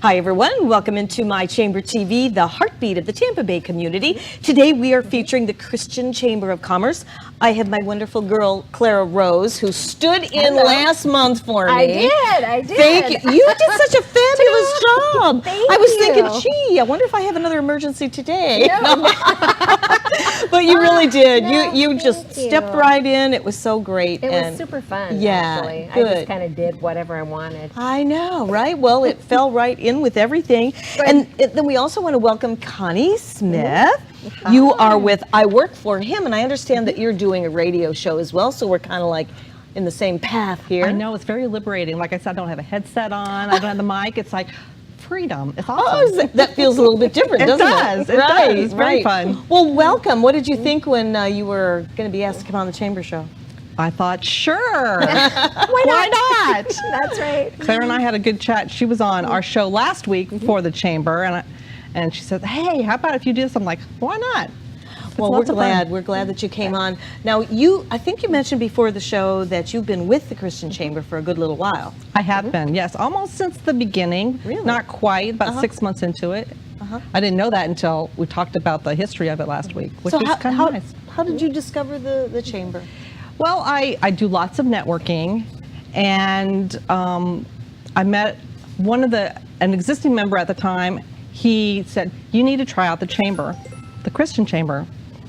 Hi everyone, welcome into My Chamber TV, the heartbeat of the Tampa Bay community. Today we are featuring the Christian Chamber of Commerce. I have my wonderful girl, Clara Rose, who stood in last month for me. I did. Thank you. You did such a fabulous job. Thank I was you. thinking, gee, I wonder if I have another emergency today. No. But you really did. No, you just thank you. stepped right in. It was so great. It was super fun, Yeah, actually. good. I just kind of did whatever I wanted. I know, right? Well, it fell right in with everything. And then we also want to welcome Connie Smith. You are with I Work For Him, and I understand that you're doing a radio show as well, so we're kind of like in the same path here. I know, it's very liberating. Like I said, I don't have a headset on, I don't have the mic. It's like freedom. It's awesome. Oh, that feels a little bit different, It doesn't does. it? It does. It's very fun. Well, welcome. What did you think when you were going to be asked to come on the Chamber Show? I thought, sure. Why not? That's right. Clara and I had a good chat. She was on our show last week for the Chamber, and she said, hey, how about if you do this? I'm like, why not? Well, we're glad that you came on. Now, I think you mentioned before the show that you've been with the Christian Chamber for a good little while. I have been, yes, almost since the beginning. Really? Not quite, about 6 months into it. I didn't know that until we talked about the history of it last week, which So was kind of nice. How did you discover the Chamber? Well, I do lots of networking, and I met an existing member at the time. He said, you need to try out the Chamber, the Christian Chamber.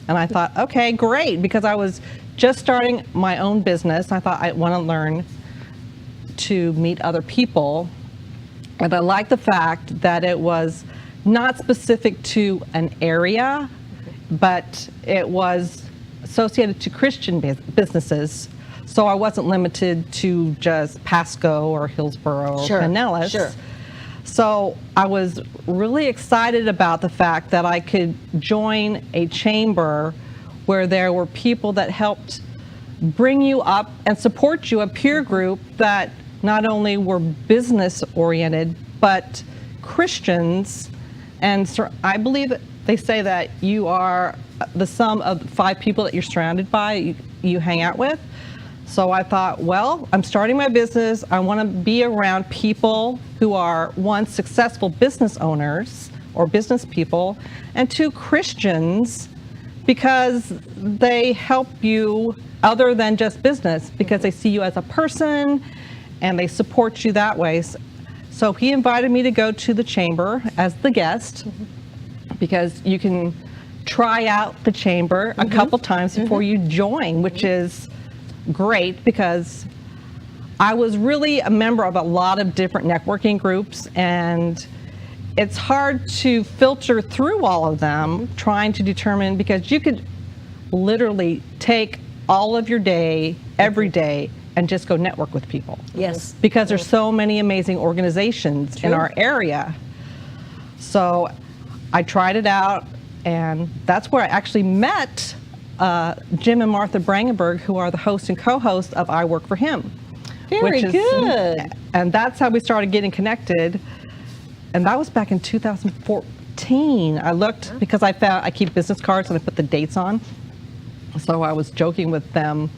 And I thought, okay, great, because I was just starting my own business. I thought I want to learn to meet other people. And I liked the fact that it was not specific to an area, but it was associated to Christian businesses. So I wasn't limited to just Pasco or Hillsborough or Pinellas. Sure. So I was really excited about the fact that I could join a chamber where there were people that helped bring you up and support you, a peer group that not only were business oriented, but Christians. And so I believe they say that you are the sum of 5 people that you're surrounded by, you hang out with. So I thought, well, I'm starting my business. I want to be around people who are, 1, successful business owners or business people, and 2, Christians, because they help you other than just business, because they see you as a person and they support you that way. So he invited me to go to the Chamber as the guest, because you can try out the Chamber a couple times before you join, which is great, because I was really a member of a lot of different networking groups, and it's hard to filter through all of them, trying to determine, because you could literally take all of your day, every day, and just go network with people. Yes. Because there's so many amazing organizations in our area. So I tried it out, and that's where I actually met Jim and Martha Brangenberg, who are the host and co-host of I Work For Him. Very good. And that's how we started getting connected. And that was back in 2014. I looked, because I keep business cards and I put the dates on. So I was joking with them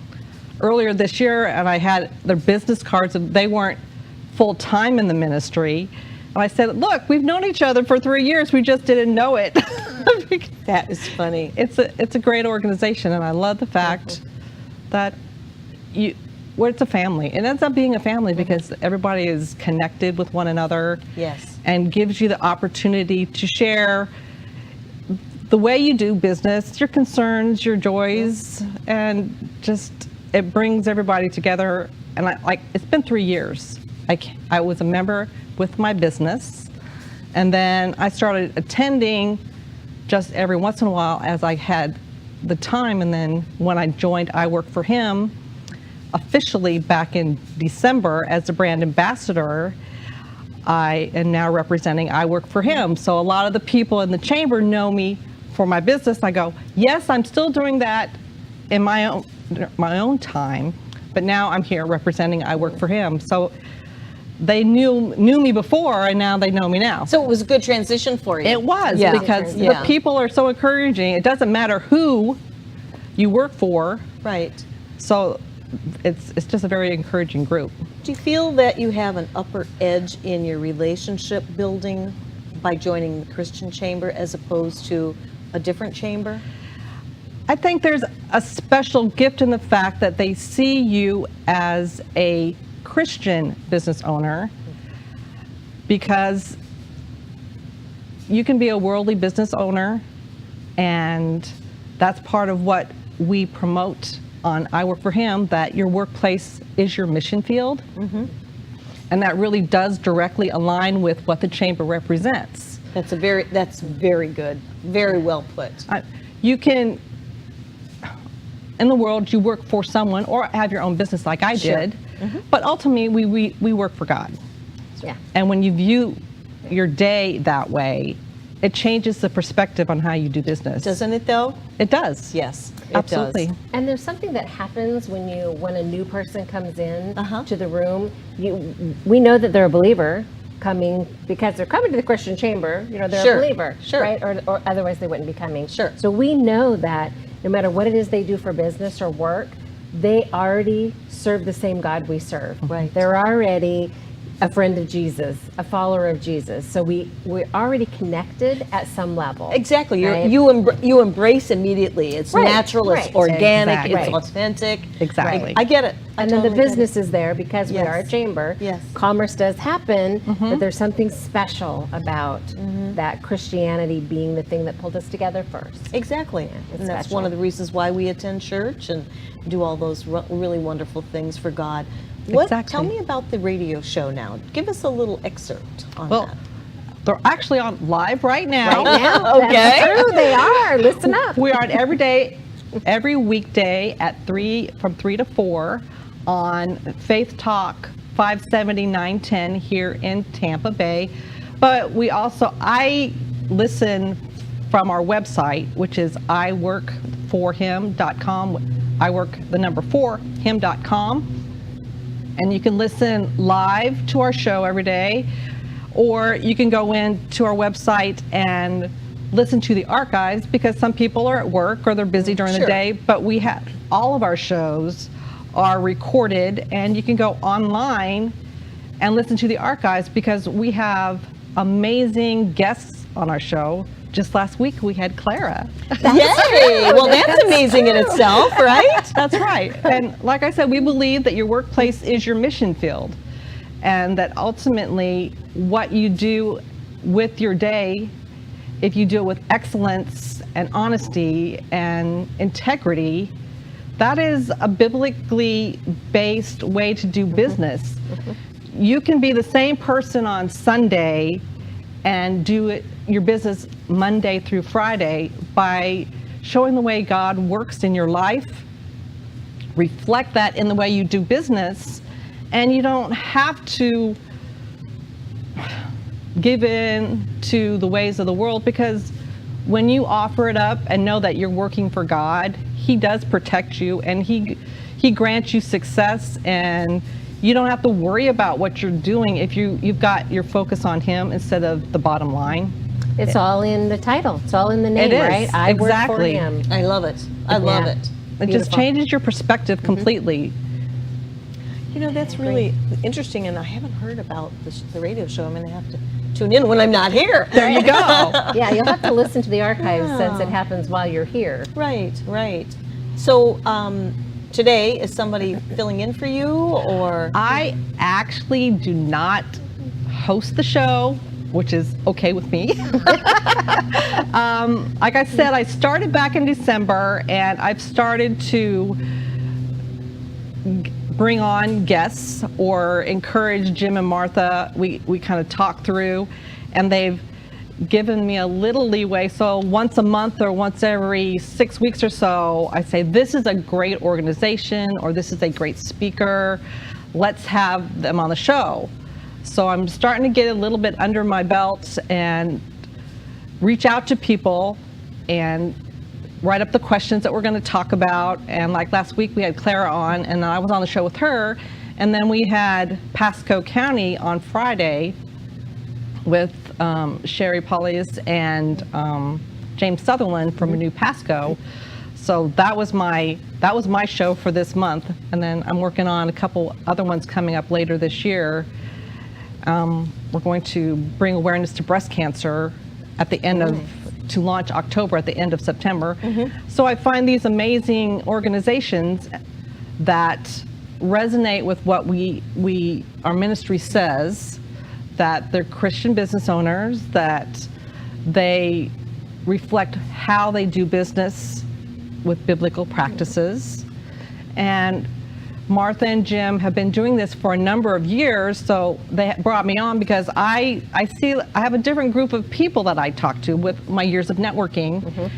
earlier this year, and I had their business cards, and they weren't full-time in the ministry. And I said, look, we've known each other for 3 years. We just didn't know it. That is funny. It's a great organization, and I love the fact that it's a family. It ends up being a family because everybody is connected with one another. Yes. And gives you the opportunity to share the way you do business, your concerns, your joys, and just it brings everybody together. And it's been 3 years. I was a member with my business, and then I started attending just every once in a while as I had the time. And then when I joined I Work For Him officially back in December as the brand ambassador, I am now representing I Work For Him. So a lot of the people in the chamber know me for my business. I go, yes, I'm still doing that in my own time, but now I'm here representing I Work For Him. So they knew me before, and now they know me now. So it was a good transition for you. It was, because the people are so encouraging. It doesn't matter who you work for. Right. So it's just a very encouraging group. Do you feel that you have an upper edge in your relationship building by joining the Christian chamber as opposed to a different chamber? I think there's a special gift in the fact that they see you as a Christian business owner, because you can be a worldly business owner, and that's part of what we promote on I Work for Him, that your workplace is your mission field. And that really does directly align with what the chamber represents. That's very good, very well put. You can, in the world, you work for someone or have your own business like I did, but ultimately we work for God. Yeah. And when you view your day that way, it changes the perspective on how you do business. Doesn't it though? It does. Yes, it Absolutely. does. And there's something that happens when a new person comes in to the room. We know that they're a believer coming because they're coming to the Christian chamber. You know, they're a believer, right? Or otherwise they wouldn't be coming. Sure. So we know that no matter what it is they do for business or work, they already serve the same God we serve. Right. They're already a friend of Jesus, a follower of Jesus. So we're already connected at some level. Exactly. Right? You embrace immediately. It's natural, it's organic, Exactly. it's authentic. Exactly. I get it. And then the business is there because we Yes. are a chamber. Yes. Commerce does happen, but there's something special about that Christianity being the thing that pulled us together first. Exactly. it's And that's special. one of the reasons why we attend church and do all those really wonderful things for God. Exactly. Tell me about the radio show now. Give us a little excerpt on Well, that. they're actually on live right now. Right now, Okay. that's true, they are. Listen up. We are on every weekday at from 3 to 4 on Faith Talk 570 910 here in Tampa Bay. But I listen from our website, which is iworkforhim.com. iwork4him.com. And you can listen live to our show every day, or you can go into our website and listen to the archives, because some people are at work or they're busy during the day, but we have all of our shows are recorded, and you can go online and listen to the archives because we have amazing guests on our show. Just last week we had Clara. Yay! Well, that's amazing in itself, right? That's right. And like I said, we believe that your workplace is your mission field, and that ultimately what you do with your day, if you do it with excellence and honesty and integrity, that is a biblically based way to do business. You can be the same person on Sunday and do your business Monday through Friday by showing the way God works in your life, reflect that in the way you do business, and you don't have to give in to the ways of the world, because when you offer it up and know that you're working for God, He does protect you, and He grants you success, and you don't have to worry about what you're doing if you've got your focus on Him instead of the bottom line. It's all in the title. It's all in the name, It is. right? I work for Exactly. Him. I love it. I love Yeah. it. It Beautiful. just changes your perspective completely. You know, that's really interesting, and I haven't heard about the radio show. I'm going to have to tune in when I'm not here. There you go. Yeah, you'll have to listen to the archives since it happens while you're here. Right, right. So today, is somebody filling in for you, or? I actually do not host the show, which is okay with me. Like I said, I started back in December, and I've started to bring on guests or encourage Jim and Martha. We kind of talk through, and they've given me a little leeway. So once a month or once every 6 weeks or so, I say, this is a great organization, or this is a great speaker. Let's have them on the show. So I'm starting to get a little bit under my belt and reach out to people and write up the questions that we're going to talk about. And like last week we had Clara on, and I was on the show with her. And then we had Pasco County on Friday with Sherry Paulius and James Sutherland from New Pasco. So that was my show for this month, and then I'm working on a couple other ones coming up later this year. We're going to bring awareness to breast cancer at the end to launch October at the end of September. So I find these amazing organizations that resonate with what our ministry says, that they're Christian business owners, that they reflect how they do business with biblical practices. And Martha and Jim have been doing this for a number of years, so they brought me on because I have a different group of people that I talk to with my years of networking,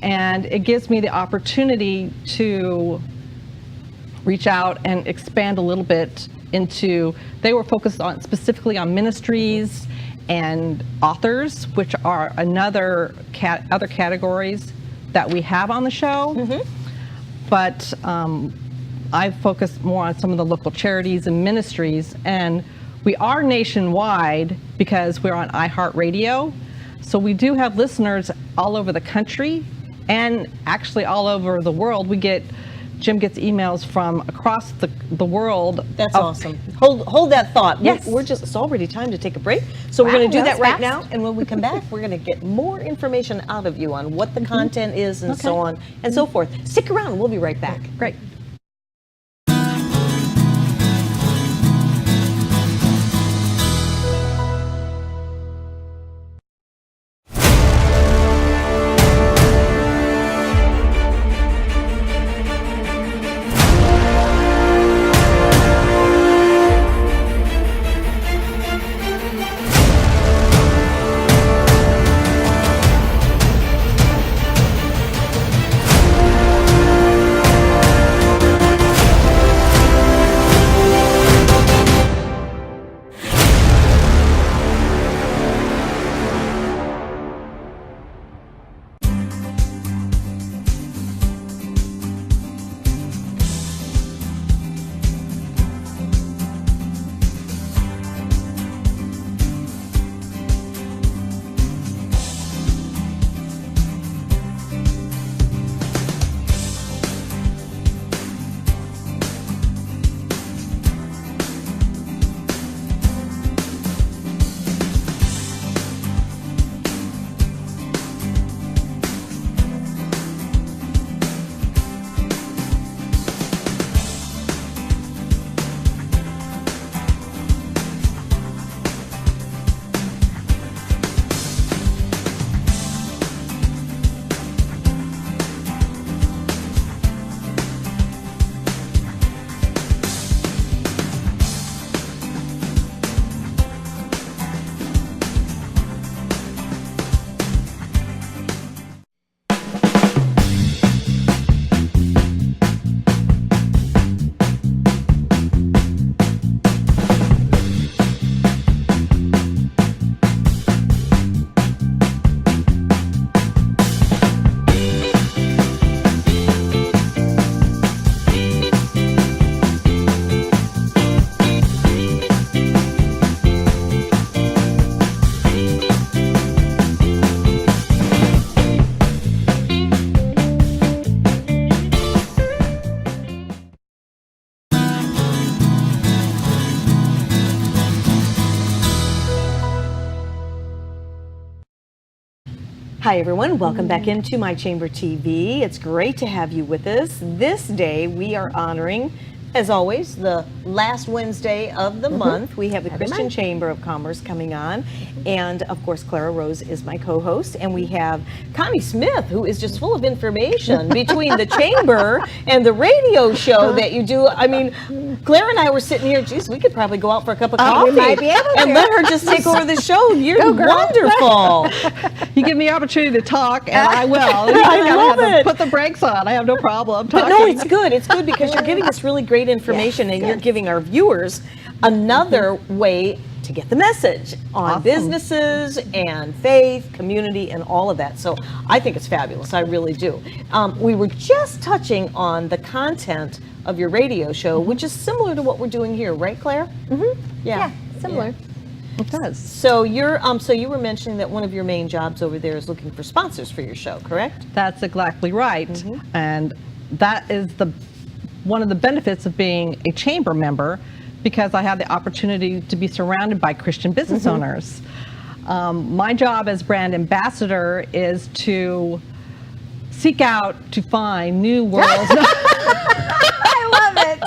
and it gives me the opportunity to reach out and expand a little bit into, they were focused on specifically on ministries and authors, which are other categories that we have on the show. But I focus more on some of the local charities and ministries, and we are nationwide because we're on iHeartRadio. So we do have listeners all over the country and actually all over the world. Jim gets emails from across the world. That's awesome. Hold that thought. Yes. It's already time to take a break. So we're going to do that right now. And when we come back, we're going to get more information out of you on what the content is and so on and so forth. Stick around. We'll be right back. Great. Hi everyone, welcome back into My Chamber TV. It's great to have you with us. This day we are honoring, as always, the last Wednesday of the month. We have the Christian Chamber of Commerce coming on, and of course Clara Rose is my co-host, and we have Connie Smith, who is just full of information between the chamber and the radio show that you do. I mean, Clara and I were sitting here, geez, we could probably go out for a cup of coffee we might be able and to. let her just take over the show. You're wonderful. You give me the opportunity to talk, and I will. I love it. Put the brakes on. I have no problem But talking. no, it's good. It's good because you're giving us really great information, and you're giving our viewers another way to get the message on businesses and faith, community, and all of that. So I think it's fabulous. I really do. We were just touching on the content of your radio show, which is similar to what we're doing here, right, Claire? Yeah, similar. It does. So so you were mentioning that one of your main jobs over there is looking for sponsors for your show, correct? That's exactly right. And that is one of the benefits of being a chamber member, because I have the opportunity to be surrounded by Christian business owners. My job as brand ambassador is to seek out to find new worlds. I love it.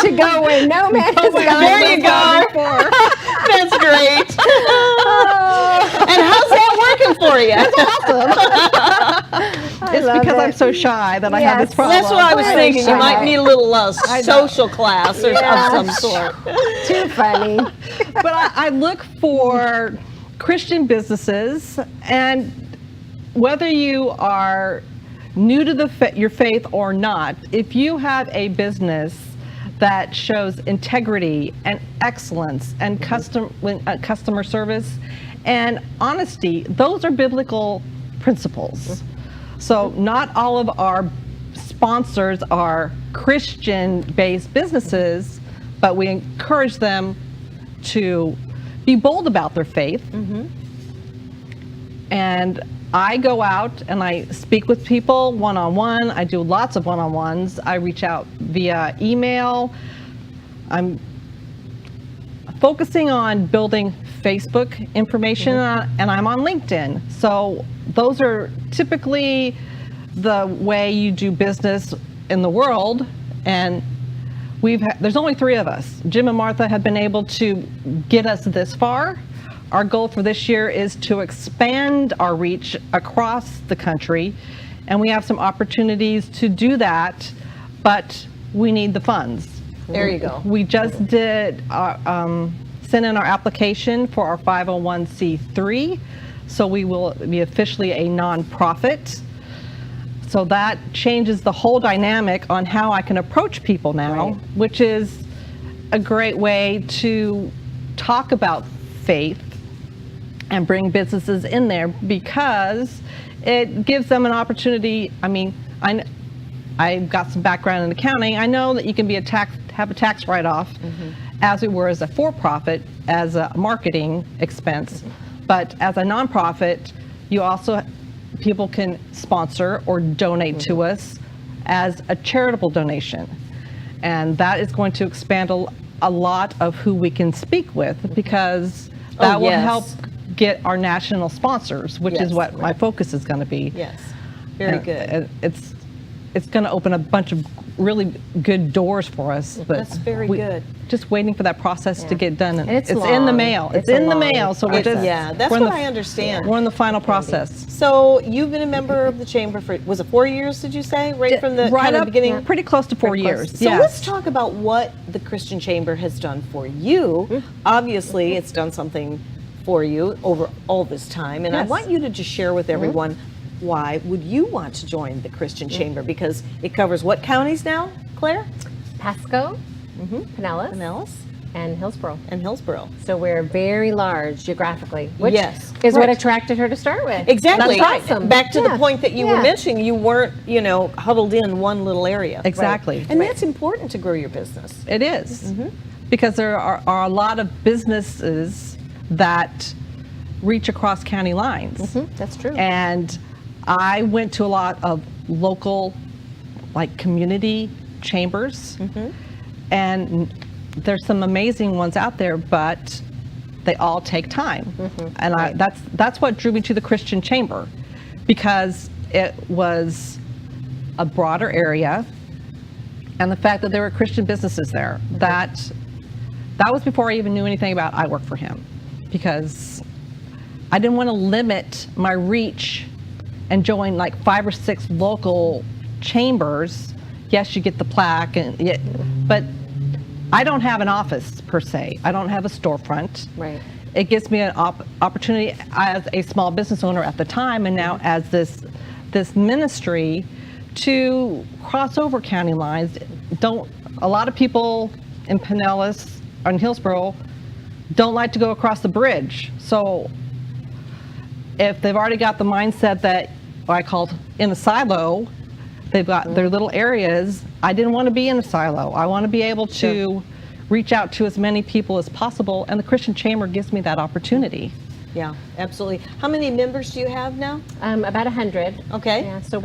To go where no man has gone. There you go. That's great. And how's that working for you? It's because I'm so shy that I have this problem. That's what I was thinking. You might need a little social class or of some sort. Too funny. But I look for Christian businesses, and whether you are new to your faith or not, if you have a business that shows integrity and excellence and customer service and honesty, those are biblical principles. So not all of our sponsors are Christian-based businesses, but we encourage them to be bold about their faith. And I go out and I speak with people one-on-one. I do lots of one-on-ones. I reach out via email. I'm focusing on building Facebook information, and I'm on LinkedIn. So those are typically the way you do business in the world. And there's only 3 of us. Jim and Martha have been able to get us this far. Our goal for this year is to expand our reach across the country, and we have some opportunities to do that, but we need the funds. There you go. We just sent in our application for our 501c3, so we will be officially a nonprofit. So that changes the whole dynamic on how I can approach people now, which is a great way to talk about faith and bring businesses in there, because it gives them an opportunity. I mean, I've got some background in accounting. I know that you can have a tax write-off as it were as a for-profit, as a marketing expense. But as a nonprofit, people can sponsor or donate to us as a charitable donation. And that is going to expand a lot of who we can speak with, because that will help get our national sponsors, which is what my focus is going to be. Yes, very good. It's going to open a bunch of really good doors for us. But that's very good. Just waiting for that process to get done. And it's in the mail. It's in the mail. So we're just that's what I understand. We're in the final process. So you've been a member of the chamber for, was it 4 years? Did you say from the kind of the beginning? Pretty close to 4 years. So let's talk about what the Christian Chamber has done for you. Obviously, it's done something for you over all this time, and I want you to just share with everyone, why would you want to join the Christian Chamber? Because it covers what counties now, Claire? Pasco, Pinellas, and Hillsborough. So we're very large geographically, which is what attracted her to start with. Exactly. That's awesome. Back to the point that you were mentioning, you weren't, huddled in one little area. Exactly. And that's important to grow your business. It is. Because there are a lot of businesses that reach across county lines. That's true. And I went to a lot of local, community chambers, and there's some amazing ones out there, but they all take time. And that's what drew me to the Christian Chamber, because it was a broader area, and the fact that there were Christian businesses there. That was before I even knew anything about I Work for Him, because I didn't want to limit my reach and join 5 or 6 local chambers. Yes, you get the plaque, but I don't have an office per se. I don't have a storefront. Right. It gives me an opportunity as a small business owner at the time, and now as this ministry, to cross over county lines. A lot of people in Pinellas and Hillsborough don't like to go across the bridge. So if they've already got the mindset that what I called in a silo, they've got their little areas. I didn't want to be in a silo. I want to be able to reach out to as many people as possible, and the Christian Chamber gives me that opportunity. Yeah, absolutely. How many members do you have now? About 100. Okay. Yeah, so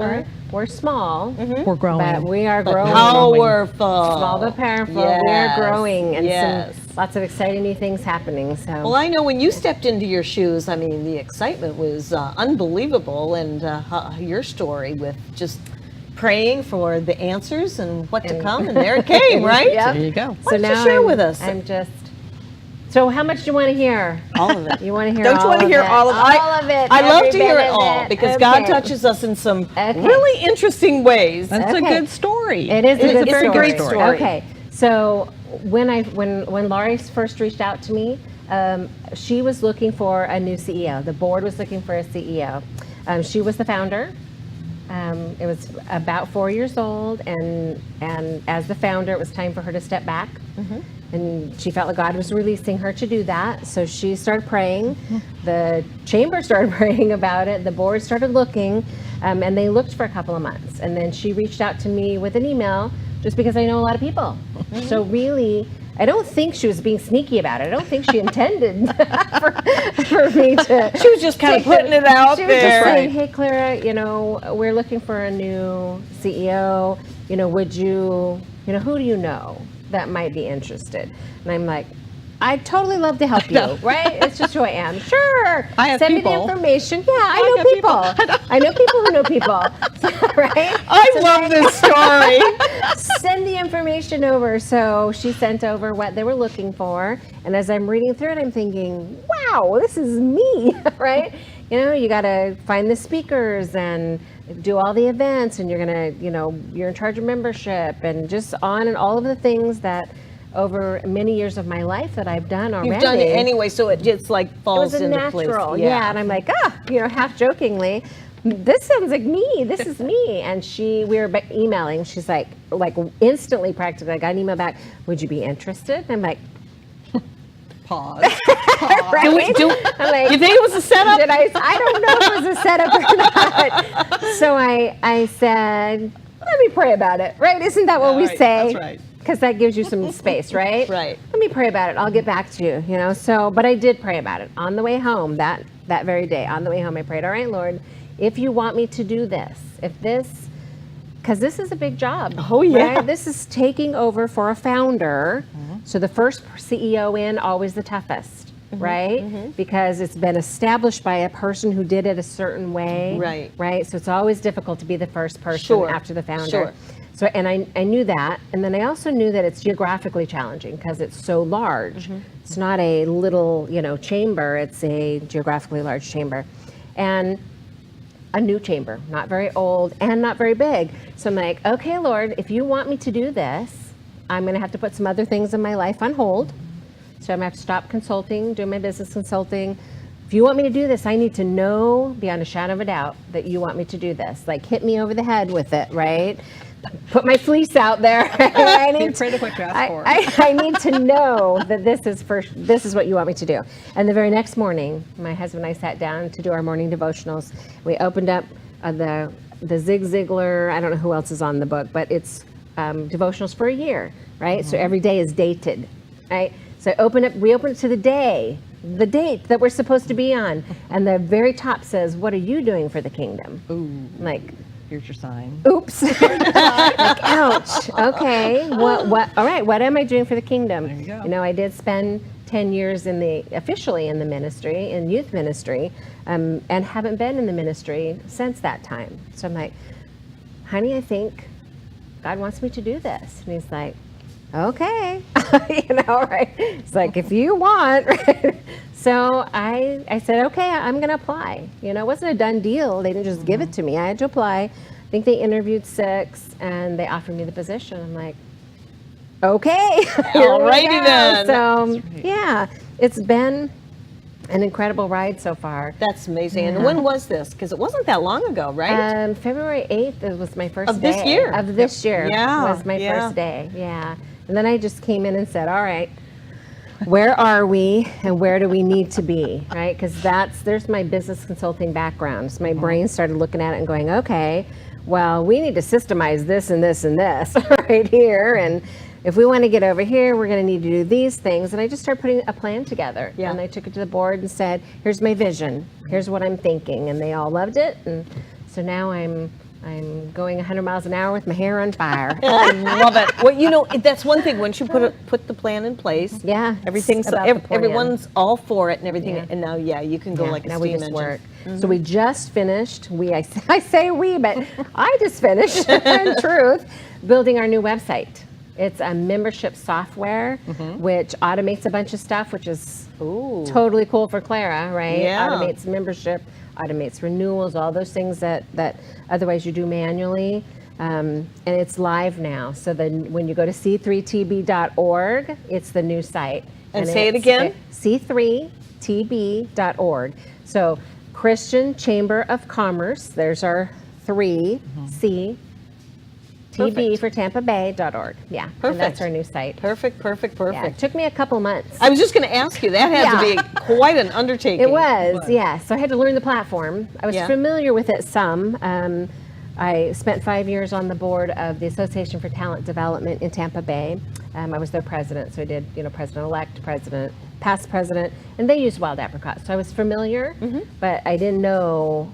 we're small. We're growing. But we are growing. Powerful. Small but powerful. Yes. We are growing, and Yes. lots of exciting new things happening. So. Well, I know when you stepped into your shoes, I mean, the excitement was unbelievable, and your story with just praying for the answers and what to come, and there it came, right? Yep. There you go. Why don't you share with us? I'm just. So how much do you want to hear? All of it. You want to hear Don't you want to hear all of it? All of it. I love to every hear bit it of all it. because Okay. God touches us in some Okay. really interesting ways. That's a Okay. good story. It is a good It's a story. great story. Okay, so when Laurie first reached out to me, she was looking for a new CEO. The board was looking for a CEO. She was the founder. It was about 4 years old, and as the founder, it was time for her to step back. And she felt like God was releasing her to do that. So she started praying. The chamber started praying about it. The board started looking, and they looked for a couple of months. And then she reached out to me with an email, just because I know a lot of people. So really, I don't think she was being sneaky about it. I don't think she intended for me to. She was just kind of putting it out She was just there. saying, "Hey, Clara, we're looking for a new CEO. Would you, who do you know that might be interested?" And I'm like, "I'd totally love to help you, right? It's just who I am. Sure. I have Send me people. the information. Yeah, I know got people. I know people who know people, right? I So love this story. send the information over." So she sent over what they were looking for. And as I'm reading through it, I'm thinking, wow, this is me, right? You got to find the speakers and do all the events, and you're going to, you're in charge of membership, and just on and all of the things that over many years of my life that I've done already. You've done it anyway, so it just like falls It was a into natural, place. yeah. And I'm like, half jokingly, this sounds like me. This is me. And we were emailing. She's like instantly, practically, I got an email back. Would you be interested? And I'm like, Pause. right? I'm like, You think it was a setup? I don't know if it was a setup or not. So I said, let me pray about it, right? Isn't that what we Right, say? that's right. Because that gives you some space, right? Right. Let me pray about it. I'll get back to you, So, but I did pray about it on the way home that very day. On the way home, I prayed, all right, Lord, if you want me to do this, because this is a big job. Oh, yeah. Right? This is taking over for a founder. So the first CEO in, always the toughest, right? Because it's been established by a person who did it a certain way. Right. Right? So it's always difficult to be the first person after the founder. Sure. So, and I knew that, and then I also knew that it's geographically challenging because it's so large. It's not a little, chamber, it's a geographically large chamber. And a new chamber, not very old and not very big. So I'm like, okay, Lord, if you want me to do this, I'm gonna have to put some other things in my life on hold. So I'm gonna have to stop consulting, doing my business consulting. If you want me to do this, I need to know beyond a shadow of a doubt that you want me to do this. Like, hit me over the head with it, right? Put my fleece out there. I need I need to know that this is what you want me to do. And the very next morning, my husband and I sat down to do our morning devotionals. We opened up the Zig Ziglar, I don't know who else is on the book, but it's devotionals for a year, right? So every day is dated, right? So we open it to the date that we're supposed to be on. And the very top says, what are you doing for the kingdom? Ooh. Like, Here's your sign. oops. Like, ouch. Okay. What? All right. What am I doing for the kingdom? There you go. I did spend 10 years officially in the ministry, in youth ministry, and haven't been in the ministry since that time. So I'm like, honey, I think God wants me to do this. And he's like, okay. Right? It's like, if you want, right? So I said, okay, I'm going to apply. It wasn't a done deal. They didn't just give it to me. I had to apply. I think they interviewed 6 and they offered me the position. I'm like, okay. Alrighty then. So yeah, it's been an incredible ride so far. That's amazing. And when was this? Because it wasn't that long ago, right? February 8th, it was my first Of day. this year? Of this year. Yeah, Was my yeah. first day. Yeah. And then I just came in and said, all right, where are we and where do we need to be, right? Because there's my business consulting background. So my brain started looking at it and going, okay, well, we need to systemize this and this and this right here. And if we want to get over here, we're going to need to do these things. And I just started putting a plan together. Yeah. And I took it to the board and said, here's my vision. Here's what I'm thinking. And they all loved it. And so now I'm going 100 miles an hour with my hair on fire. I love it. Well, you know, that's one thing. Once you put the plan in place, yeah, everyone's all for it and everything. Yeah. And now, you can go like a now steam we just engine. work. So we just finished. I say we, but I just finished. In truth, building our new website. It's a membership software which automates a bunch of stuff, which is totally cool for Clara, right? Yeah. Automates membership, automates renewals, all those things that otherwise you do manually. And it's live now. So then when you go to c3tb.org, it's the new site. And say it again? c3tb.org. So Christian Chamber of Commerce, there's our 3, C. TB for Tampa Bay.org. Yeah. Perfect. And that's our new site. Perfect. Yeah, it took me a couple months. I was just going to ask you, that had to be quite an undertaking. It was, yeah. So I had to learn the platform. I was familiar with it some. I spent 5 years on the board of the Association for Talent Development in Tampa Bay. I was their president, so I did, president-elect, president, past president, and they used wild apricot. So I was familiar, but I didn't know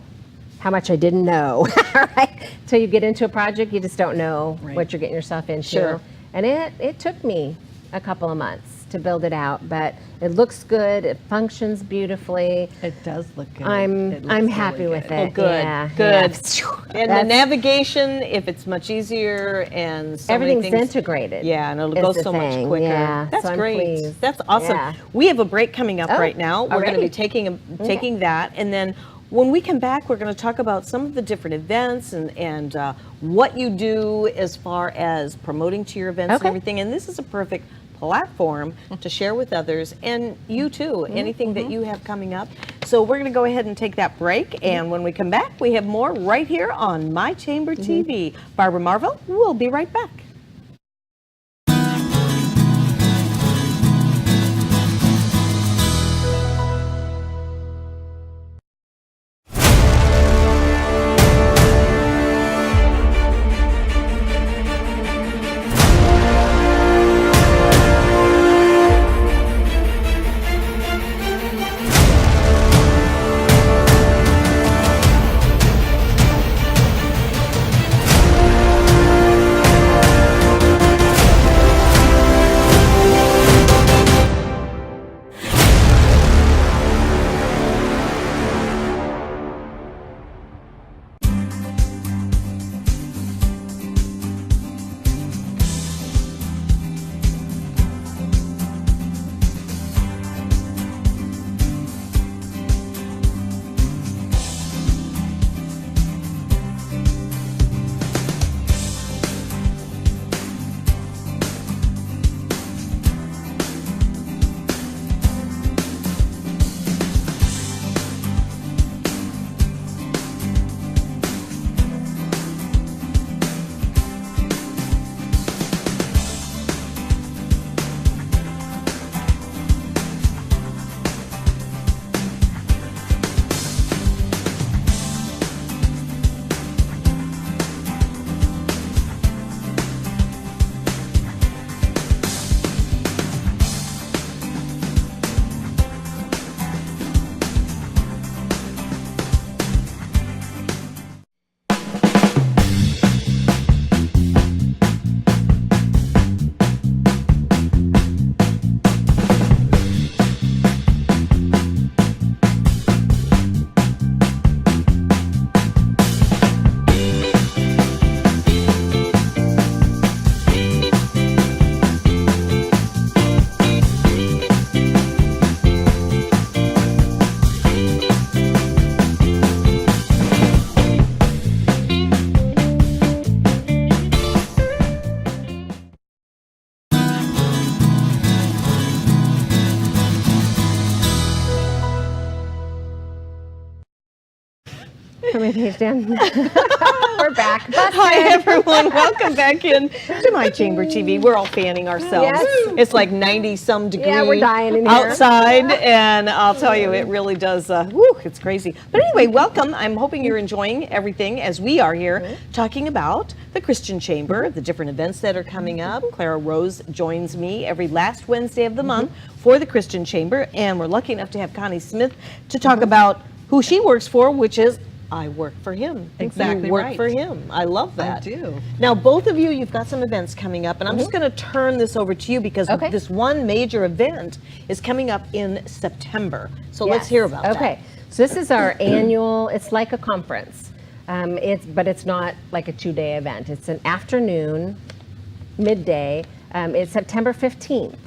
how much I didn't know. Right? Till you get into a project, you just don't know what you're getting yourself into. Sure. And it took me a couple of months to build it out, but it looks good. It functions beautifully. It does look good. I'm happy with it. Oh, good. Yeah, Good. yeah. And the navigation, if it's much easier, and so many Everything's things, integrated. yeah, and it'll is go the so much thing. quicker. Yeah, That's so I'm great. pleased. That's awesome. Yeah. We have a break coming up right now. We're going to be already. taking that, and then when we come back, we're going to talk about some of the different events and what you do as far as promoting to your events and everything. And this is a perfect platform to share with others, and you too, anything that you have coming up. So we're going to go ahead and take that break, and when we come back, we have more right here on My Chamber TV. Barbara Marvel, we'll be right back. Put my page down. we're back. Hi, everyone. Welcome back in to My Chamber TV. We're all fanning ourselves. Yes. It's like 90-some degrees we're dying in here. outside, and I'll tell you, it really does, it's crazy. But anyway, welcome. I'm hoping you're enjoying everything as we are here talking about the Christian Chamber, the different events that are coming up. Clara Rose joins me every last Wednesday of the month for the Christian Chamber, and we're lucky enough to have Connie Smith to talk about who she works for, which is I work for him. Exactly You work right. for him. I love that. I do. Now, both of you, you've got some events coming up, and I'm just going to turn this over to you because this one major event is coming up in September. So let's hear about that. Okay, so this is our annual, it's like a conference. But it's not like a 2-day event. It's an afternoon, midday. It's September 15th,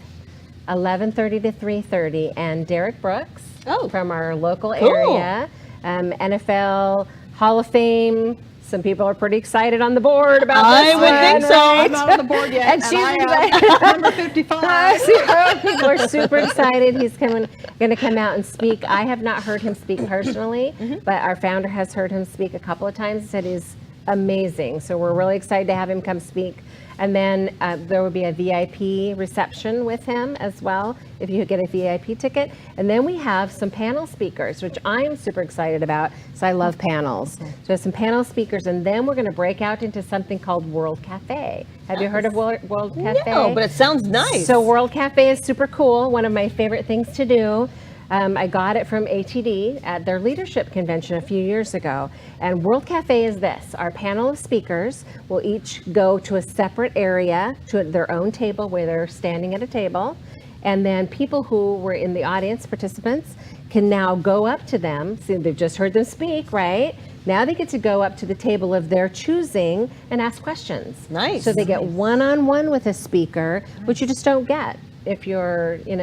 11:30 to 3:30, and Derek Brooks from our local area, NFL Hall of Fame. Some people are pretty excited on the board about this. I would think so. Right? I'm not on the board yet, and she's I am number 55. People are super excited. He's going to come out and speak. I have not heard him speak personally, but our founder has heard him speak a couple of times. He said he's amazing. So we're really excited to have him come speak. And then there will be a VIP reception with him as well, if you get a VIP ticket. And then we have some panel speakers, which I'm super excited about, so I love panels. So there's some panel speakers, and then we're going to break out into something called World Cafe. Have you heard of World Cafe? No, but it sounds nice. So World Cafe is super cool, one of my favorite things to do. I got it from ATD at their leadership convention a few years ago. And World Cafe is this. Our panel of speakers will each go to a separate area, to their own table where they're standing at a table. And then people who were in the audience, participants, can now go up to them. See, they've just heard them speak, right? Now they get to go up to the table of their choosing and ask questions. Nice. So they get one-on-one with a speaker, which you just don't get if you're in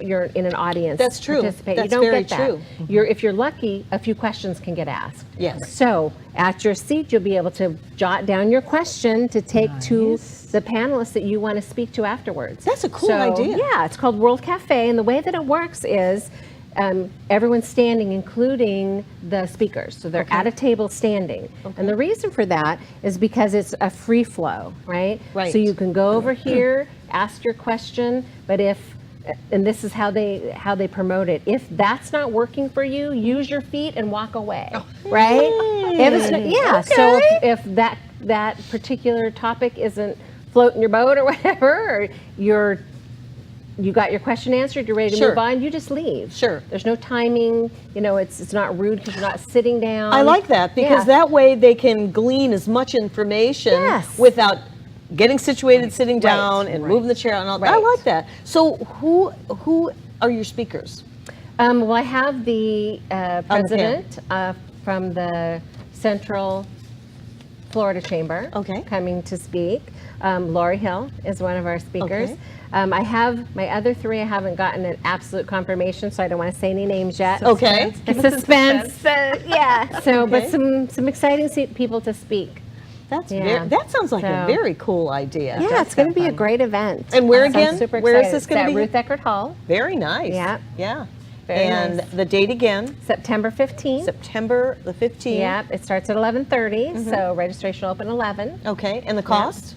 you're in an audience. That's true. Participate. That's you don't very get that. true. If you're lucky, a few questions can get asked. Yes. So at your seat, you'll be able to jot down your question to take to the panelists that you want to speak to afterwards. That's a cool idea. Yeah, it's called World Cafe, and the way that it works is everyone's standing, including the speakers. So they're at a table standing. And the reason for that is because it's a free flow, right? Right. So you can go over here, ask your question, but and this is how they promote it. If that's not working for you, use your feet and walk away, right? If it's not, so if that particular topic isn't floating your boat or whatever, or you got your question answered, you're ready to move on, you just leave. Sure. There's no timing, it's not rude because you're not sitting down. I like that because that way they can glean as much information without getting situated, sitting down, and moving the chair and all. I like that. So who are your speakers? Well, I have the president from the Central Florida Chamber coming to speak. Lori Hill is one of our speakers. I have my other three. I haven't gotten an absolute confirmation, so I don't want to say any names yet. Suspense. But some exciting people to speak. That sounds like a very cool idea. Yeah, it's going to be a great event. And where again? Super where excited. is this going to be? At Ruth Eckerd Hall. Very nice. Yeah. And the date again? September 15th. September the 15th. Yeah, it starts at 11:30, so registration will open 11. Okay, and the cost?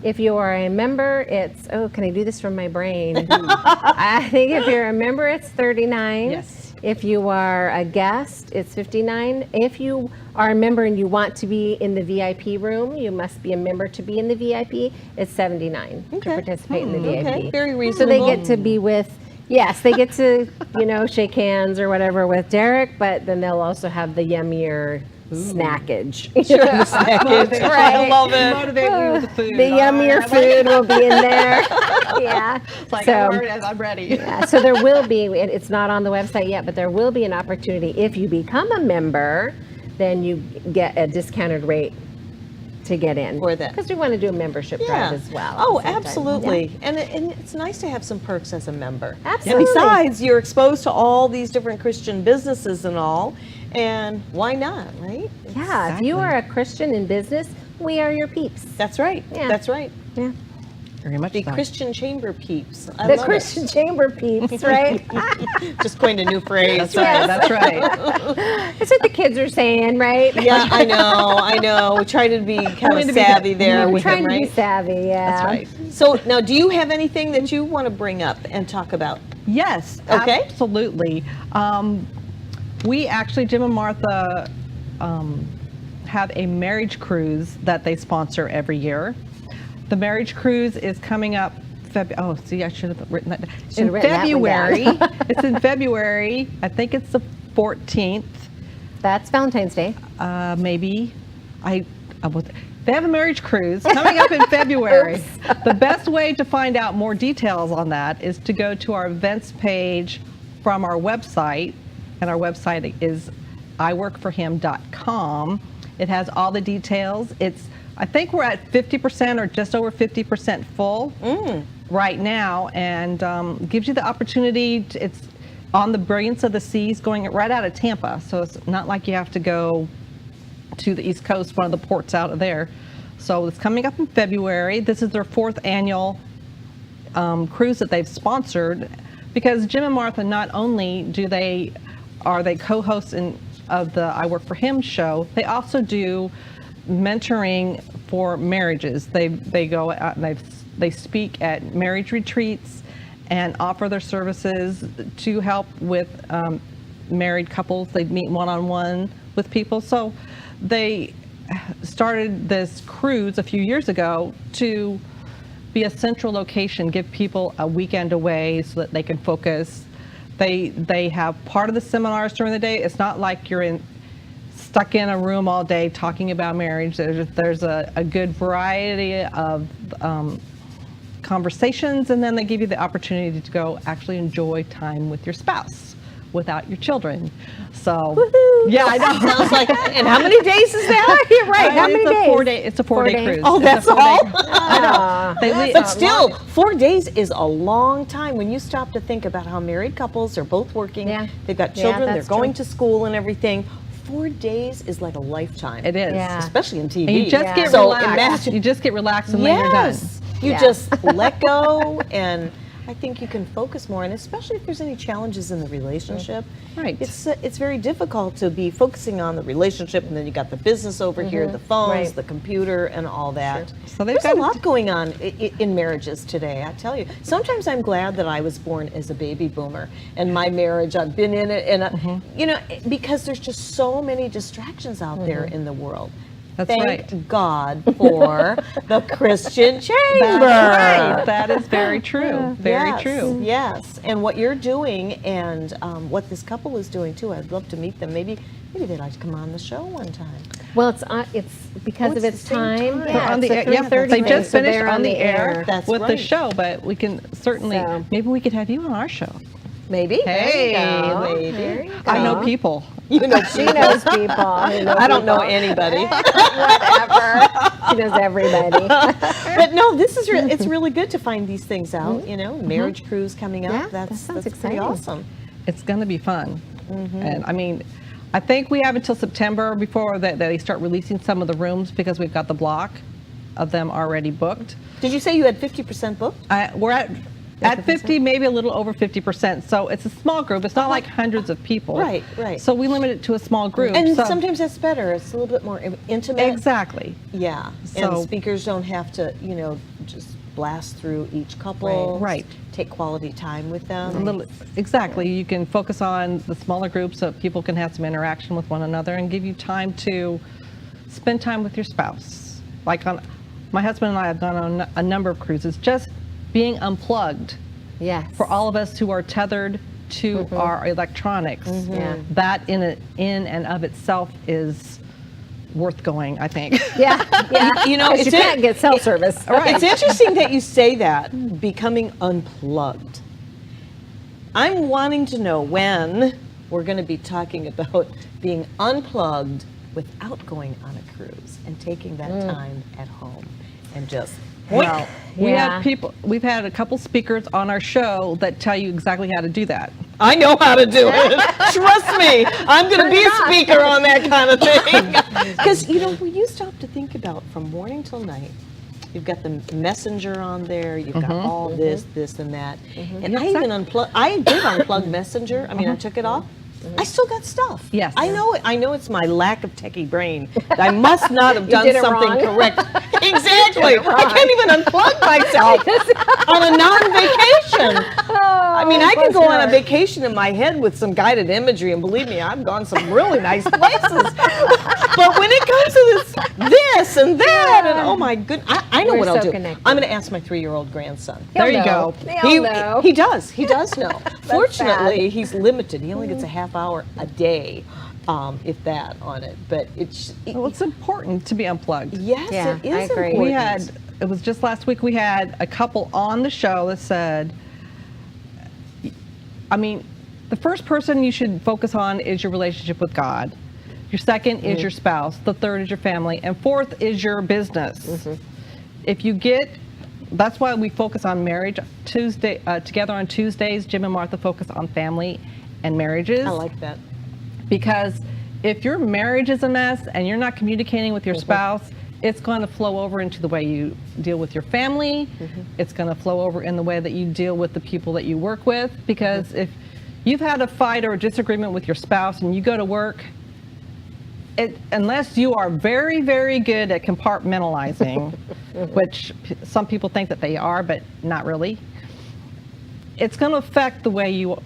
If you are a member, it's, can I do this from my brain? I think if you're a member, it's $39. Yes. If you are a guest, it's $59. If you are a member and you want to be in the VIP room, you must be a member to be in the VIP, it's $79 to participate in the VIP. Okay, very reasonable. So they get to be with, they get to, shake hands or whatever with Derek, but then they'll also have the yummier snackage. Sure, the snackage. Right. I love it. Motivate me with the food. The yummier food will be in there. It's like, I'm ready. Yeah, so there will be, it's not on the website yet, but there will be an opportunity. If you become a member, then you get a discounted rate to get in. For that. Because we want to do a membership drive as well. Oh, absolutely. And it's nice to have some perks as a member. Absolutely. And besides, you're exposed to all these different Christian businesses and all. And why not, right? Yeah, if you are a Christian in business, we are your peeps. That's right. Yeah. That's right. Yeah. Very much The so. Christian chamber peeps. I The love Christian chamber peeps, right? it. Just coined a new phrase. That's right. That's right. That's what the kids are saying, right? Yeah, I know. We try to be kind of savvy there We're with trying them, to be right? savvy, yeah. That's right. So now, do you have anything that you want to bring up and talk about? Yes, Okay. absolutely. We actually, Jim and Martha, have a marriage cruise that they sponsor every year. The marriage cruise is coming up. I should have written that down. In February. It's in February. I think it's the 14th. That's Valentine's Day. Maybe. They have a marriage cruise coming up in February. The best way to find out more details on that is to go to our events page from our website, and our website is iworkforhim.com. It has all the details. I think we're at 50% or just over 50% full right now, and gives you the opportunity. It's on the Brilliance of the Seas, going right out of Tampa, so it's not like you have to go to the East Coast, one of the ports out of there. So it's coming up in February. This is their 4th annual cruise that they've sponsored, because Jim and Martha, not only are they co-hosts of the I Work for Him show, they also do mentoring for marriages. They go out and they speak at marriage retreats and offer their services to help with married couples. They meet one-on-one with people. So they started this cruise a few years ago to be a central location, give people a weekend away so that they can focus. They have part of the seminars during the day. It's not like you're stuck in a room all day talking about marriage. There's a good variety of conversations, and then they give you the opportunity to go actually enjoy time with your spouse without your children. So, yeah, I know. Sounds like, and how many days is that? You're right. How many days? It's a 4-day cruise. Oh, that's all? I know. But still, 4 days is a long time when you stop to think about how married couples are both working. Yeah. They've got children, they're that's going true. to school and everything. 4 days is like a lifetime. It is. Yeah. Especially in TV. And you just get So relaxed. imagine- You just get relaxed and then you're done. You Yeah. just let go, and I think you can focus more, and especially if there's any challenges in the relationship. Right. It's very difficult to be focusing on the relationship, and then you got the business over here, the phones, Right. the computer, and all that. Sure. So they've there's got a lot going on in marriages today, I tell you. Sometimes I'm glad that I was born as a baby boomer, and my marriage, I've been in it, and you know, because there's just so many distractions out there in the world. That's Thank right. God for the Christian chamber. That's right. That is very true. Very Yes, true. Yes, and what you're doing, and what this couple is doing too. I'd love to meet them. Maybe they'd like to come on the show one time. Well, it's because Oh, of it's its the same time. time. Yeah, On the it's a air, 3:30 they thing, just so finished they're on the air That's with the right. show, but we can certainly, So- maybe we could have you on our show. Maybe. Hey, maybe. There you I know go. people. You know, She knows people. I don't know anybody. Whatever. She knows everybody. But no, this is it's really good to find these things out. You know, marriage cruise coming up. Yeah, that that's sounds pretty exciting. awesome. It's going to be fun. And I mean, I think we have until September before that they start releasing some of the rooms, because we've got the block of them already booked. Did you say you had 50% booked? We're at 50, maybe a little over 50%. So it's a small group. It's not like hundreds of people. Right, right. So we limit it to a small group. And so, sometimes that's better. It's a little bit more intimate. exactly. Yeah. So- And speakers don't have to, just blast through each couple. Right. Take quality time with them. A little, exactly. You can focus on the smaller groups so people can have some interaction with one another and give you time to spend time with your spouse. Like my husband and I have gone on a number of cruises, just being unplugged. Yes. For all of us who are tethered to our electronics, Yeah. that in and of itself is worth going, I think. Yeah. Yeah. You know, 'Cause it's you can't get cell service. It's interesting that you say that, becoming unplugged. I'm wanting to know when we're going to be talking about being unplugged without going on a cruise and taking that time at home and just Well, we Yeah. have people. We've had a couple speakers on our show that tell you exactly how to do that. I know how to do it. Trust me, I'm going to be a speaker on that kind of thing. Because, when you stop to think about from morning till night, You've got the messenger on there. You've got all this, and that. And I even I did unplug messenger. I mean, I took it off. I still got stuff. Yes. I know it's my lack of techie brain. I must not have done something correct. Exactly. I can't even unplug myself on a non-vacation. I mean, I can go on a vacation in my head with some guided imagery, and believe me, I've gone some really nice places. But when it comes to this and that, and oh my goodness, I know what I'll do. Connected. I'm going to ask my 3-year-old grandson. There you go. He does know. Fortunately, he's limited. He only gets a half hour a day, if that, on it. But it's important to be unplugged. Yes, Yeah, it is I agree. important. It was just last week, we had a couple on the show that said, I mean, the first person you should focus on is your relationship with God. Your second is your spouse. The third is your family. And fourth is your business. If you that's why we focus on marriage. Together on Tuesdays, Jim and Martha focus on family and marriages. I like that. Because if your marriage is a mess and you're not communicating with your spouse, it's going to flow over into the way you deal with your family. It's going to flow over in the way that you deal with the people that you work with. Because if you've had a fight or a disagreement with your spouse and you go to work, unless you are very, very good at compartmentalizing, which some people think that they are, but not really, it's going to affect the way you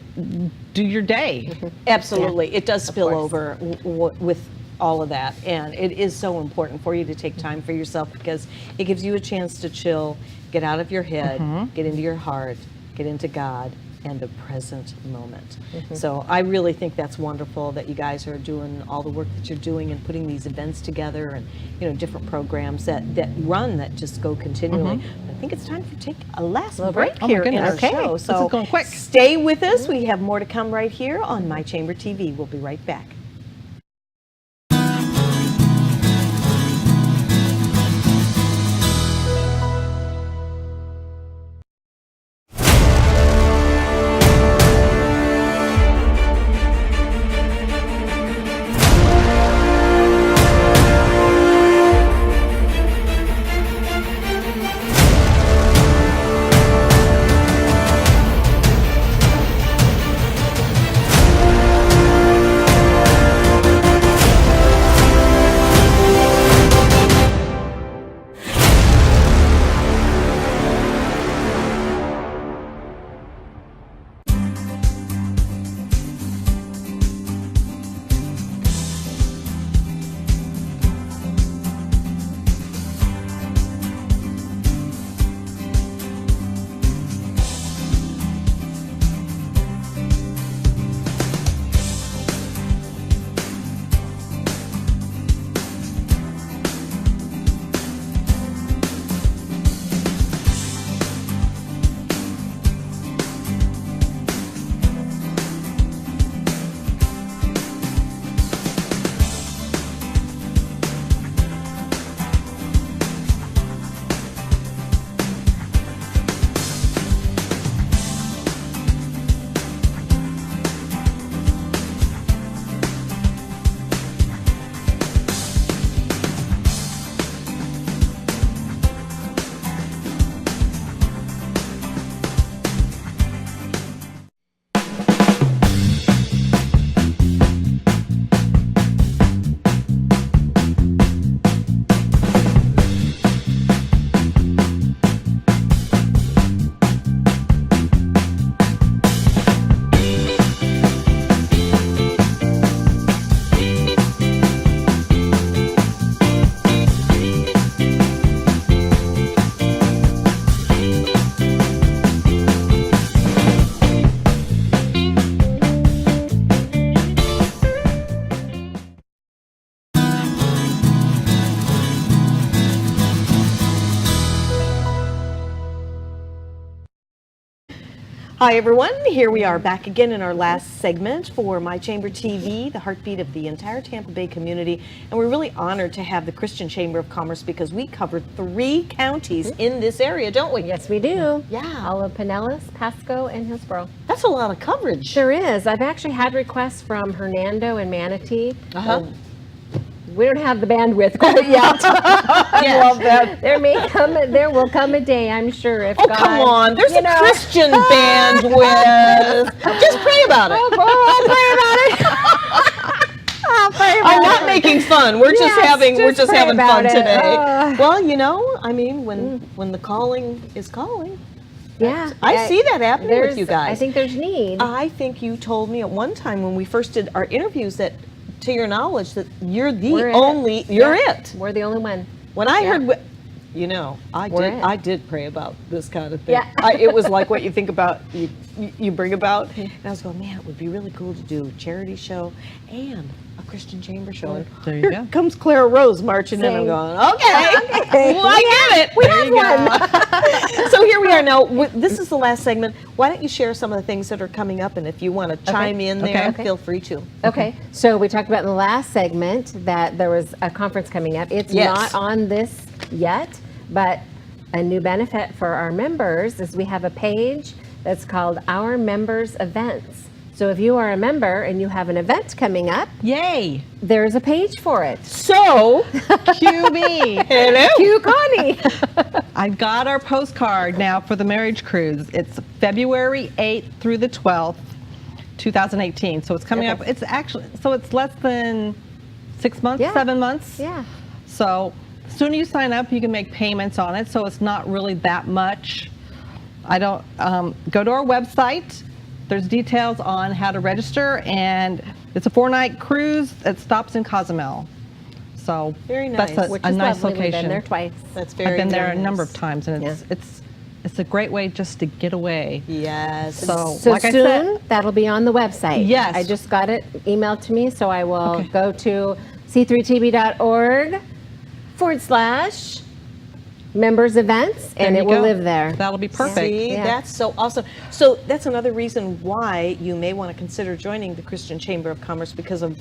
do your day. Absolutely. It does spill over with all of that. And it is so important for you to take time for yourself, because it gives you a chance to chill, get out of your head, get into your heart, get into God and the present moment. So I really think that's wonderful that you guys are doing all the work that you're doing and putting these events together, and different programs that just go continually. I think it's time to take a last break here in our show. So this is going quick. Stay with us. We have more to come right here on My Chamber TV. We'll be right back. Hi everyone, here we are back again in our last segment for My Chamber TV, the heartbeat of the entire Tampa Bay community. And we're really honored to have the Christian Chamber of Commerce, because we cover 3 counties in this area, don't we? Yes, we do. Yeah. All of Pinellas, Pasco, and Hillsborough. That's a lot of coverage. There is. I've actually had requests from Hernando and Manatee. we don't have the bandwidth quite yet. I love that. There will come a day, I'm sure, if Oh, God, come on. There's a Christian bandwidth. Just pray about it. I'll pray about it. I'll pray about I'm not making fun. We're just having pray fun about it. today. Well, I mean, when the calling is calling. Yeah. I see that happening with you guys. I think there's need. I think you told me at one time when we first did our interviews that, to your knowledge, that you're We're it. We're the only one. When I Yeah. heard, I did pray about this kind of thing. Yeah. It was like what you think about, you bring about. And I was going, man, it would be really cool to do a charity show and a Christian chamber show. And There you here go. comes Clara Rose marching in. I'm going, okay. Well, I get it. We have one. So here we are now. This is the last segment. Why don't you share some of the things that are coming up? And if you want to chime in there, Okay. feel free to. Okay, so we talked about in the last segment that there was a conference coming up. It's Yes. not on this yet, but a new benefit for our members is we have a page that's called Our Members Events. So if you are a member and you have an event coming up, Yay! there's a page for it. So, Cue me. hello. Cue Connie. I got our postcard now for the marriage cruise. It's February 8th through the 12th, 2018. So it's coming Okay. up. It's it's less than 6 months, Yeah. 7 months. Yeah. So as soon as you sign up, you can make payments on it. So it's not really that much. I don't go to our website. There's details on how to register, and it's a 4-night cruise that stops in Cozumel. So Very nice. That's Which a is nice lovely. We've location. been there twice. That's very I've been there nice. a number of times, and it's a great way just to get away. Yes. So, So like I soon, said, that'll be on the website. Yes. I just got it emailed to me, so I will Okay. go to c3tb.org/members events, and there it you will go. live there. That'll be perfect. See, Yeah. that's so awesome. So that's another reason why you may want to consider joining the Christian Chamber of Commerce because of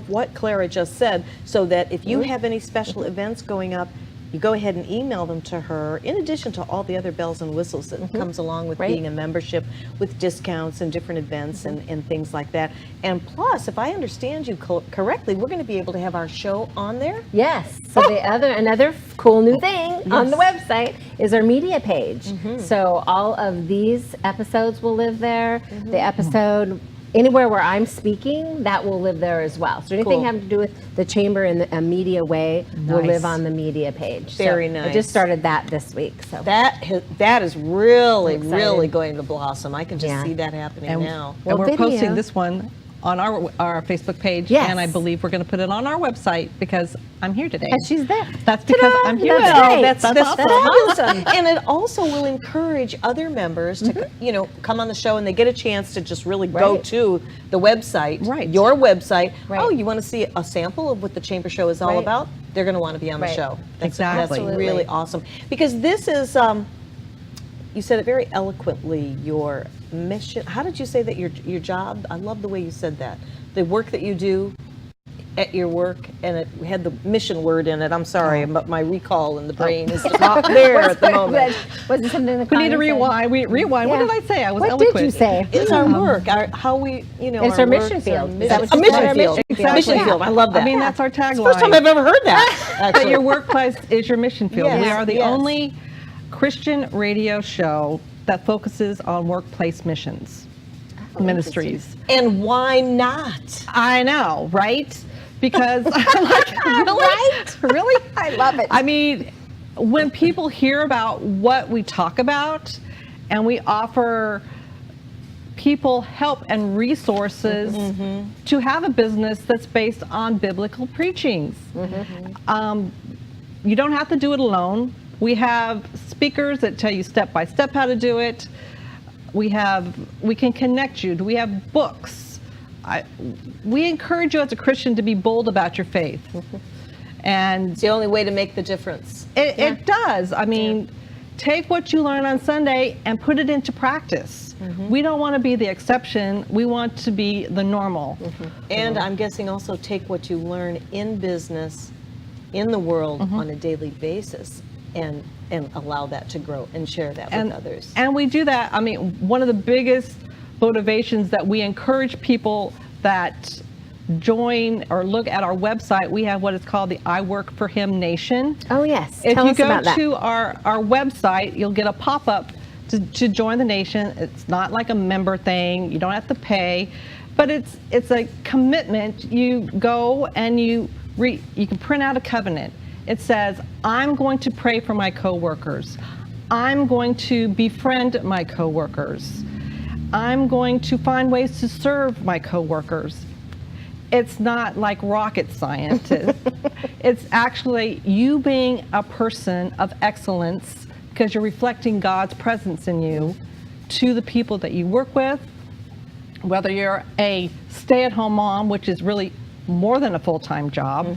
what Clara just said, so that if you have any special events going up, you go ahead and email them to her, in addition to all the other bells and whistles that comes along with Right. being a membership, with discounts and different events and things like that. And plus, if I understand you correctly, we're going to be able to have our show on there. Yes. So another cool new thing on the website is our media page. So all of these episodes will live there. The episode anywhere where I'm speaking, that will live there as well. So anything Cool. having to do with the chamber in a media way will Nice. live on the media page. Very So I nice. just started that this week. So That is really, I'm excited. really going to blossom. I can just Yeah. see that happening now. And we're Well, posting video. this one on our Facebook page, Yes. and I believe we're going to put it on our website because I'm here today. and she's there. That's because Ta-da! I'm here. That's today. great. That's awesome. awesome. And it also will encourage other members to, come on the show and they get a chance to just really go Right. to the website, Right. your website. Right. Oh, you want to see a sample of what the chamber show is all Right. about? They're going to want to be on the Right. show. Exactly. That's really awesome. Because this is, you said it very eloquently, your mission. How did you say that your job? I love the way you said that. The work that you do at your work, and it had the mission word in it. I'm sorry, but my recall in the brain is just not there at the moment. Was it something that We need to Connie said? rewind. Rewind. What Yeah. did I say? I was What eloquent. did you say? It's our work, how we, It's our mission works, field. our Is that what a you mission said? field. Exactly. Mission Yeah. field. I love that. I mean, that's our tagline. First time I've ever heard that. That Actually. your workplace is your mission field. Yes, We are the yes. only Christian radio show that focuses on workplace missions, ministries. And why not? I know, right? Because I'm like, really? Really? I love it. I mean, when people hear about what we talk about and we offer people help and resources to have a business that's based on biblical preachings. You don't have to do it alone. We have speakers that tell you step by step how to do it. We can connect you. We have books. We encourage you as a Christian to be bold about your faith. And It's the only way to make the difference. it does. I mean, take what you learn on Sunday and put it into practice. We don't want to be the exception. We want to be the normal. And I'm guessing also take what you learn in business, in the world on a daily basis, and allow that to grow and share that with others. And we do that. I mean, one of the biggest motivations that we encourage people that join or look at our website, we have what is called the I Work for Him Nation. Oh, yes. If Tell you us go about that. to our website, you'll get a pop-up to join the nation. It's not like a member thing. You don't have to pay, but it's a commitment. You go and you can print out a covenant. It says, I'm going to pray for my coworkers. I'm going to befriend my coworkers. I'm going to find ways to serve my coworkers. It's not like rocket science. It's actually you being a person of excellence because you're reflecting God's presence in you to the people that you work with, whether you're a stay-at-home mom, which is really more than a full-time job.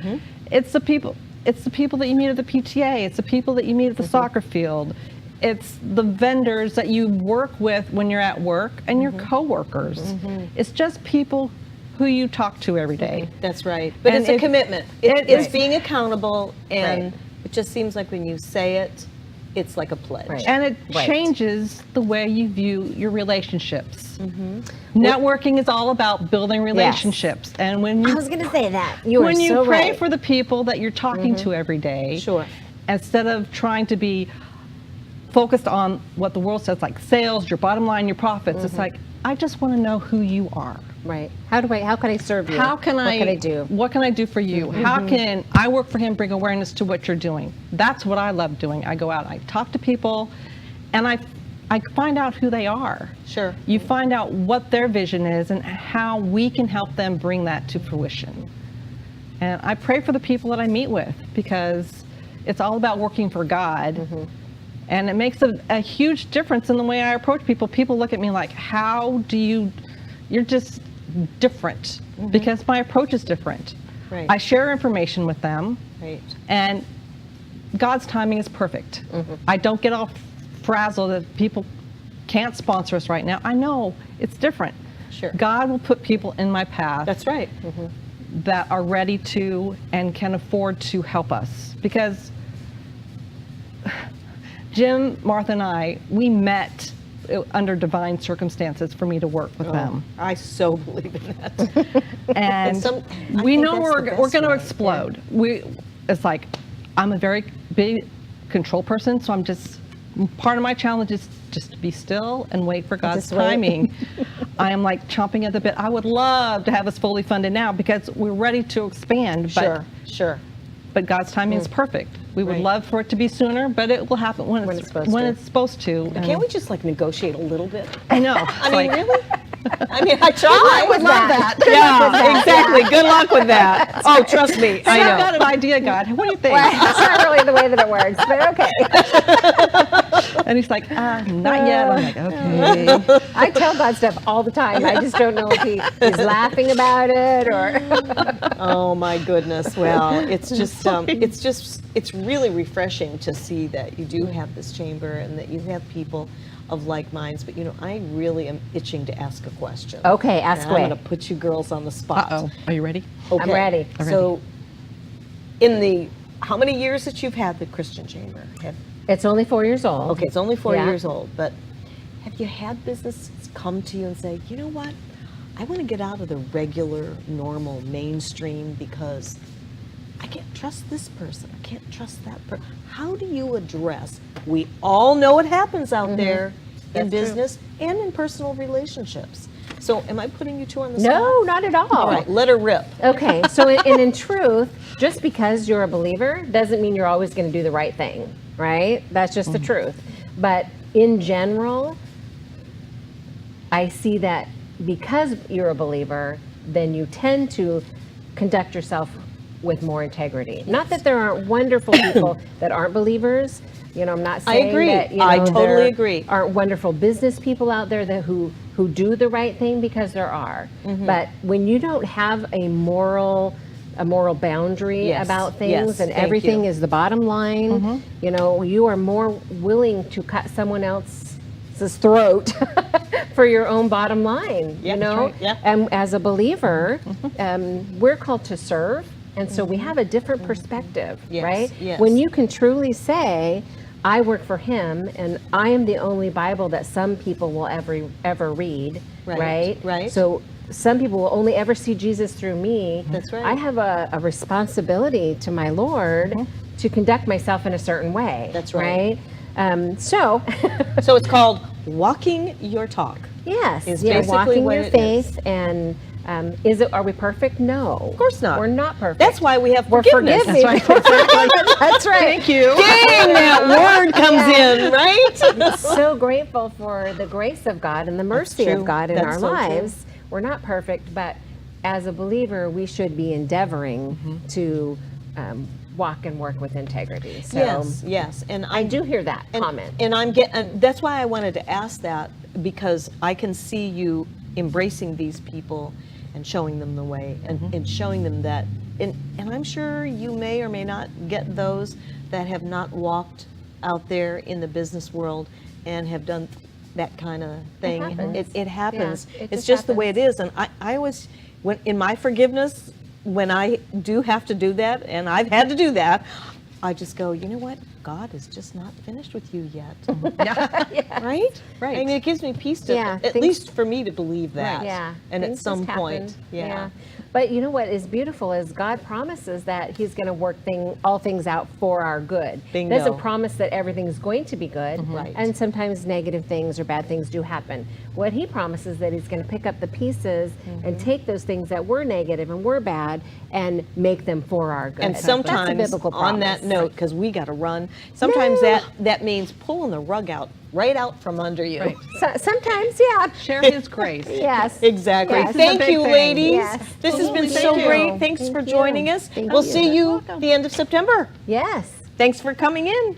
It's the people that you meet at the PTA. It's the people that you meet at the soccer field. It's the vendors that you work with when you're at work and your coworkers. It's just people who you talk to every day. That's right. But And it's a commitment. It's being accountable, and Right. it just seems like when you say it, it's like a pledge. Right. And it Right. changes the way you view your relationships. Networking is all about building relationships. And when I you was going to say that. You are when you so pray right. for the people that you're talking to every day, Sure. instead of trying to be focused on what the world says, like sales, your bottom line, your profits, it's like, I just want to know who you are. Right. How can I serve you? How can What can I do? What can I do for you? How can I Work for Him bring awareness to what you're doing? That's what I love doing. I go out, I talk to people, and I find out who they are. Sure. You find out what their vision is and how we can help them bring that to fruition. And I pray for the people that I meet with because it's all about working for God. And it makes a huge difference in the way I approach people. People look at me like, you're just different, because my approach is different. Right. I share information with them, Right. and God's timing is perfect. I don't get all frazzled that people can't sponsor us right now. I know it's different. Sure. God will put people in my path That's right. that are ready to and can afford to help us. Because Jim, Martha, and I, we met under divine circumstances for me to work with them. I so believe in that. And I we think know that's we're the going best to way. explode. It's like, I'm a very big control person, so part of my challenge is just to be still and wait for God's Just wait. timing. I am like chomping at the bit. I would love to have us fully funded now because we're ready to expand. Sure. But God's timing is perfect. We would Right. love for it to be sooner, but it will happen when it's supposed to. And Can't we just like negotiate a little bit? I know. I mean, really? I mean, I try. I would love that. Yeah, exactly. Good luck with that. Oh, trust me. I I've know. got an idea, God. What do you think? That's not really the way that it works, but okay. And he's like, not yet. I'm like, okay. I tell God stuff all the time. I just don't know if he's laughing about it or. Oh my goodness. Well, it's it's really refreshing to see that you do have this chamber and that you have people of like minds. But I really am itching to ask a question. Okay, ask And away. I'm going to put you girls on the spot. Uh-oh. Are you ready? Okay. I'm ready. So, in the how many years that you've had the Christian Chamber? It's only 4 years old. Okay, it's only 4 Yeah. years old, but have you had businesses come to you and say, you know what, I want to get out of the regular, normal, mainstream because I can't trust this person, I can't trust that person. How do you address, we all know it happens out there in That's true. business and in personal relationships. So am I putting you two on the spot? No, not at all. All right, let her rip. Okay, so in truth, just because you're a believer doesn't mean you're always going to do the right thing, right? That's just the truth. But in general, I see that because you're a believer, then you tend to conduct yourself with more integrity. Not that there aren't wonderful people that aren't believers. I'm not saying agree. that I totally there agree. aren't wonderful business people out there who do the right thing, because there are. But when you don't have a moral boundary Yes, about things, yes, and thank everything you. is the bottom line, you are more willing to cut someone else's throat for your own bottom line. Yeah, that's right, yeah. And as a believer, we're called to serve, and so we have a different perspective, Yes, right? yes. When you can truly say, I work for him, and I am the only Bible that some people will ever read, Right, right? right. So some people will only ever see Jesus through me. That's right. I have a responsibility to my Lord to conduct myself in a certain way. That's right. So it's called walking your talk. yes, Is yeah, basically walking what your it faith, and are we perfect? No, Of course not. We're not perfect. That's why we have We're forgiveness. forgive me. That's right. That's right. Thank you. Dang, that word comes in, right? So grateful for the grace of God and the mercy true. of God in That's our so true. lives. We're not perfect, but as a believer, we should be endeavoring to walk and work with integrity. So Yes, and I do hear that and, comment. and that's why I wanted to ask that, because I can see you embracing these people and showing them the way, and showing them that, and I'm sure you may or may not get those that have not walked out there in the business world and have done that kind of thing. happens. It happens. Yeah, it It's just just the way it happens. is. And I always, when in my forgiveness, when I do have to do that, and I've had to do that, I just go, you know what? God is just not finished with you yet. Right? Right. I mean, it gives me peace to, Yeah, at things- least for me to believe that. Yeah. And at things some just point, happen. yeah. But you know what is beautiful is God promises that He's going to work all things out for our good. Bingo. Doesn't promise that everything is going to be good. Right. And sometimes negative things or bad things do happen. What He promises that He's going to pick up the pieces and take those things that were negative and were bad and make them for our good. And That's a sometimes, biblical on that promise. note, because we got to run, sometimes that means pulling the rug right out from under you. Right. Sometimes, yeah. Share His grace. Yes. Exactly. Yes. Thank This is a you, big thing. ladies. Yes. This has been Absolutely. so Thank you. great. Thanks Thank for you. joining us. Thank We'll you. see you welcome. the end of September. Yes. Thanks for coming in.